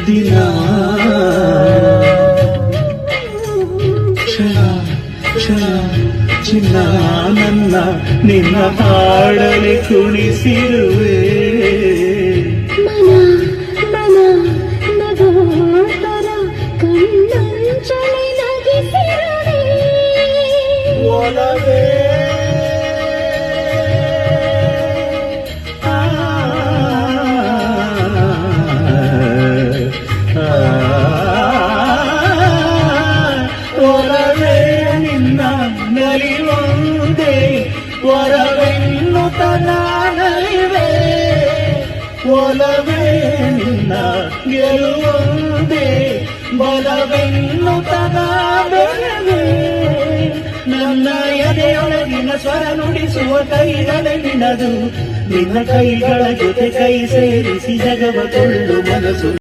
ದಿನ ಕ್ಷಣ ಕ್ಷಣ ಚಿನ್ನ ನನ್ನ ನಿನ್ನ ಹಾಡಲಿ ಕುಣಿಸಿರುವೆ ಒಲವೇ ಒಲವೇ ನಿನ್ನ ನಲಿವಂದೆ ವರವೆನ್ನುತ್ತ ನಾನರಿವೆ ಒಲವೇ ನಿನ್ನ ಗೆಲುವಂದೆ ಬಲವೆನ್ನುತ್ತ ನಾವೆರವೆ ನನ್ನ ಎದೆಯೊಳಗಿನ ಸ್ವರ ನುಡಿಸುವ ಕೈಗಳ ನಿನದು ನಿನ್ನ ಕೈಗಳ ಜೊತೆ ಕೈ ಸೇರಿಸಿ ಜಗವ ಕೊಳ್ಳು ಮನಸ್ಸು